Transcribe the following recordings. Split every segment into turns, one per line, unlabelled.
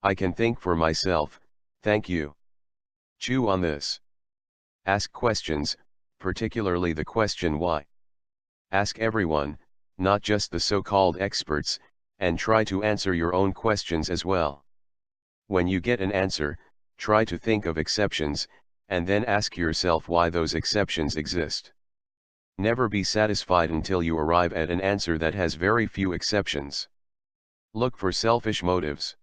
I can think for myself, thank you. Chew on this. Ask questions, particularly the question why. Ask everyone, not just the so-called experts, and try to answer your own questions as well. When you get an answer, try to think of exceptions, and then ask yourself why those exceptions exist. Never be satisfied until you arrive at an answer that has very few exceptions. Look for selfish motives.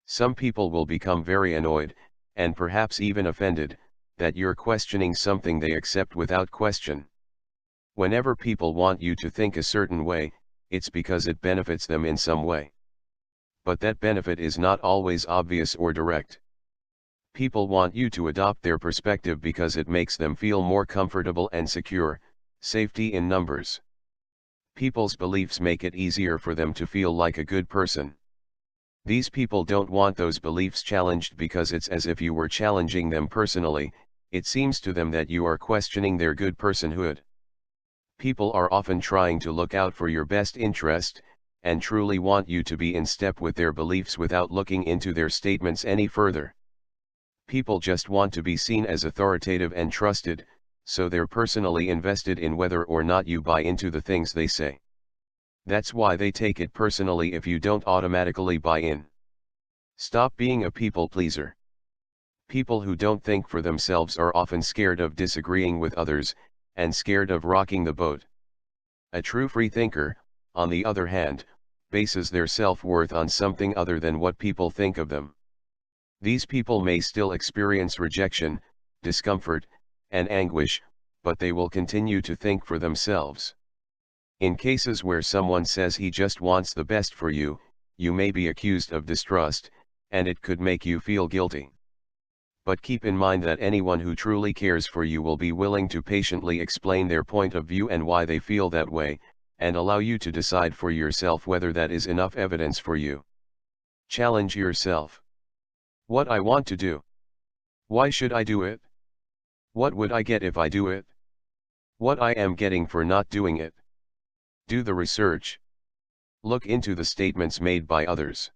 Some people will become very annoyed, and perhaps even offended, that you're questioning something they accept without question. Whenever people want you to think a certain way, it's because it benefits them in some way. But that benefit is not always obvious or direct. People want you to adopt their perspective because it makes them feel more comfortable and secure, safety in numbers. People's beliefs make it easier for them to feel like a good person. These people don't want those beliefs challenged because it's as if you were challenging them personally. It seems to them that you are questioning their good personhood. People are often trying to look out for your best interest, and truly want you to be in step with their beliefs without looking into their statements any further. People just want to be seen as authoritative and trusted, so they're personally invested in whether or not you buy into the things they say. That's why they take it personally if you don't automatically buy in. Stop being a people pleaser. People who don't think for themselves are often scared of disagreeing with others, and scared of rocking the boat. A true free thinker, on the other hand, bases their self-worth on something other than what people think of them. These people may still experience rejection, discomfort, and anguish, but they will continue to think for themselves. In cases where someone says he just wants the best for you, you may be accused of distrust, and it could make you feel guilty. But keep in mind that anyone who truly cares for you will be willing to patiently explain their point of view and why they feel that way, and allow you to decide for yourself whether that is enough evidence for you. Challenge yourself. What I want to do. Why should I do it? What would I get if I do it? What I am getting for not doing it. Do the research. Look into the statements made by others.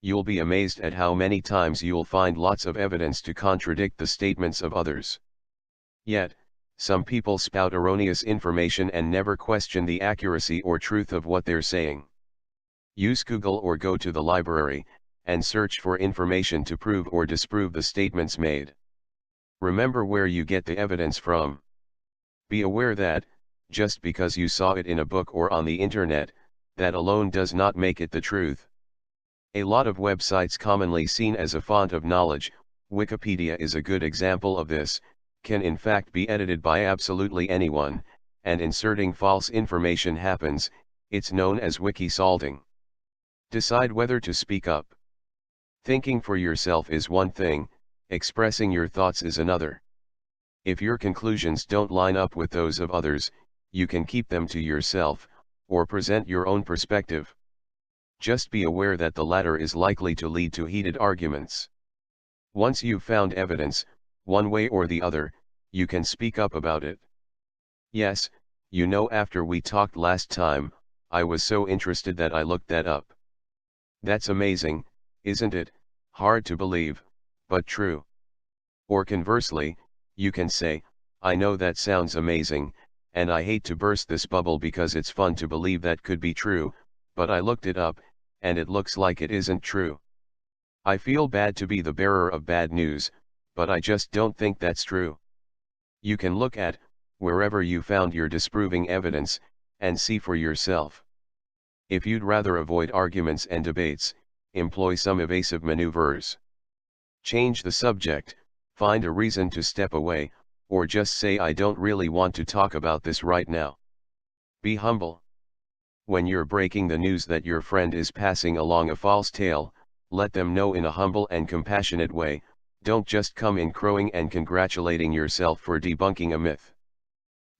You'll be amazed at how many times you'll find lots of evidence to contradict the statements of others. Yet, some people spout erroneous information and never question the accuracy or truth of what they're saying. Use Google or go to the library, and search for information to prove or disprove the statements made. Remember where you get the evidence from. Be aware that, just because you saw it in a book or on the internet, that alone does not make it the truth. A lot of websites commonly seen as a font of knowledge, Wikipedia is a good example of this, can in fact be edited by absolutely anyone, and inserting false information happens. It's known as wiki salting. Decide whether to speak up. Thinking for yourself is one thing, expressing your thoughts is another. If your conclusions don't line up with those of others, you can keep them to yourself, or present your own perspective. Just be aware that the latter is likely to lead to heated arguments. Once you've found evidence, one way or the other, you can speak up about it. Yes, you know, after we talked last time, I was so interested that I looked that up. That's amazing, isn't it? Hard to believe, but true. Or conversely, you can say, I know that sounds amazing, and I hate to burst this bubble because it's fun to believe that could be true, but I looked it up, and it looks like it isn't true. I feel bad to be the bearer of bad news, but I just don't think that's true. You can look at, wherever you found your disproving evidence, and see for yourself. If you'd rather avoid arguments and debates, employ some evasive maneuvers. Change the subject, find a reason to step away, or just say I don't really want to talk about this right now. Be humble. When you're breaking the news that your friend is passing along a false tale, let them know in a humble and compassionate way. Don't just come in crowing and congratulating yourself for debunking a myth.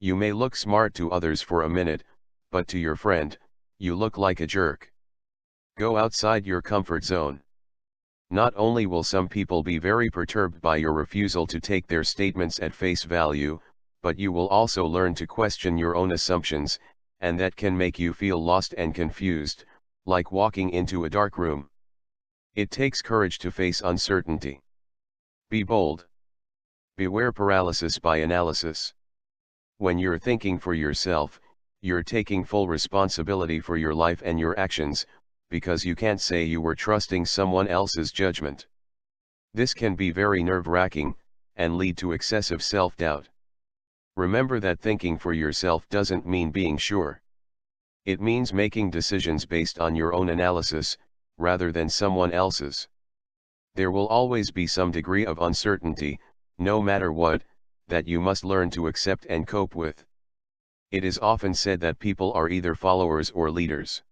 You may look smart to others for a minute, but to your friend, you look like a jerk. Go outside your comfort zone. Not only will some people be very perturbed by your refusal to take their statements at face value, but you will also learn to question your own assumptions, and that can make you feel lost and confused, like walking into a dark room. It takes courage to face uncertainty. Be bold. Beware paralysis by analysis. When you're thinking for yourself, you're taking full responsibility for your life and your actions, because you can't say you were trusting someone else's judgment. This can be very nerve-wracking, and lead to excessive self-doubt. Remember that thinking for yourself doesn't mean being sure. It means making decisions based on your own analysis, rather than someone else's. There will always be some degree of uncertainty, no matter what, that you must learn to accept and cope with. It is often said that people are either followers or leaders.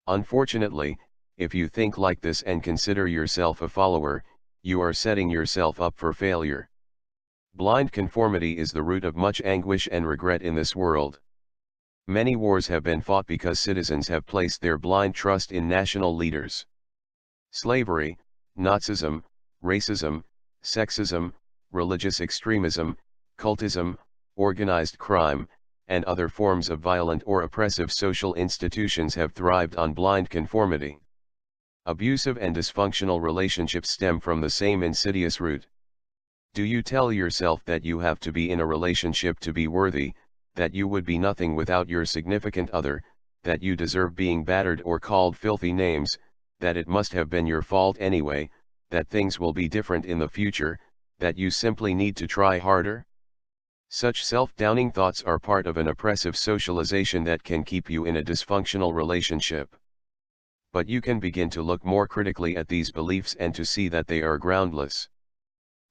Unfortunately, if you think like this and consider yourself a follower, you are setting yourself up for failure. Blind conformity is the root of much anguish and regret in this world. Many wars have been fought because citizens have placed their blind trust in national leaders. Slavery, Nazism, racism, sexism, religious extremism, cultism, organized crime, and other forms of violent or oppressive social institutions have thrived on blind conformity. Abusive and dysfunctional relationships stem from the same insidious root. Do you tell yourself that you have to be in a relationship to be worthy, that you would be nothing without your significant other, that you deserve being battered or called filthy names, that it must have been your fault anyway, that things will be different in the future, that you simply need to try harder? Such self-downing thoughts are part of an oppressive socialization that can keep you in a dysfunctional relationship. But you can begin to look more critically at these beliefs and to see that they are groundless.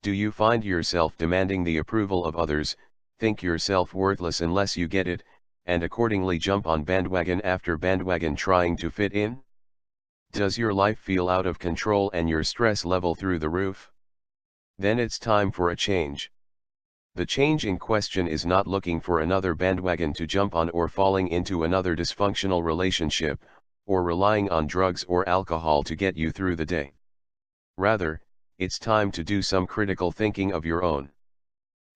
Do you find yourself demanding the approval of others, think yourself worthless unless you get it, and accordingly jump on bandwagon after bandwagon trying to fit in? Does your life feel out of control and your stress level through the roof? Then it's time for a change. The change in question is not looking for another bandwagon to jump on or falling into another dysfunctional relationship, or relying on drugs or alcohol to get you through the day. Rather, it's time to do some critical thinking of your own.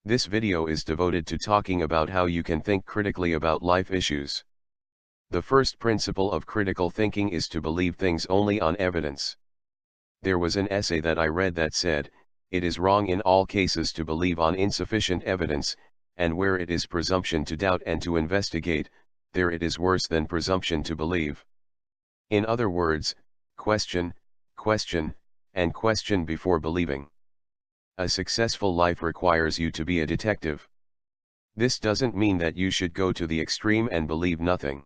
This video is devoted to talking about how you can think critically about life issues. The first principle of critical thinking is to believe things only on evidence. There was an essay that I read that said, it is wrong in all cases to believe on insufficient evidence, and where it is presumption to doubt and to investigate, there it is worse than presumption to believe. In other words, question, and question before believing. A successful life requires you to be a detective. This doesn't mean that you should go to the extreme and believe nothing.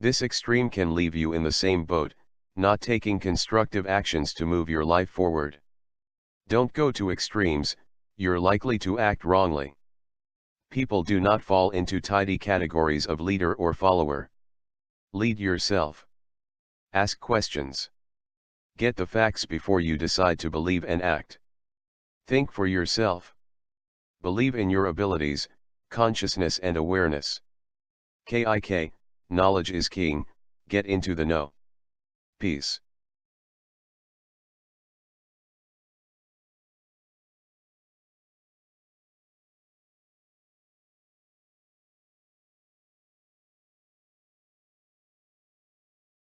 This extreme can leave you in the same boat, not taking constructive actions to move your life forward. Don't go to extremes, you're likely to act wrongly. People do not fall into tidy categories of leader or follower. Lead yourself. Ask questions. Get the facts before you decide to believe and act. Think for yourself. Believe in your abilities, consciousness and awareness. K.I.K, knowledge is king, get into the know. Peace.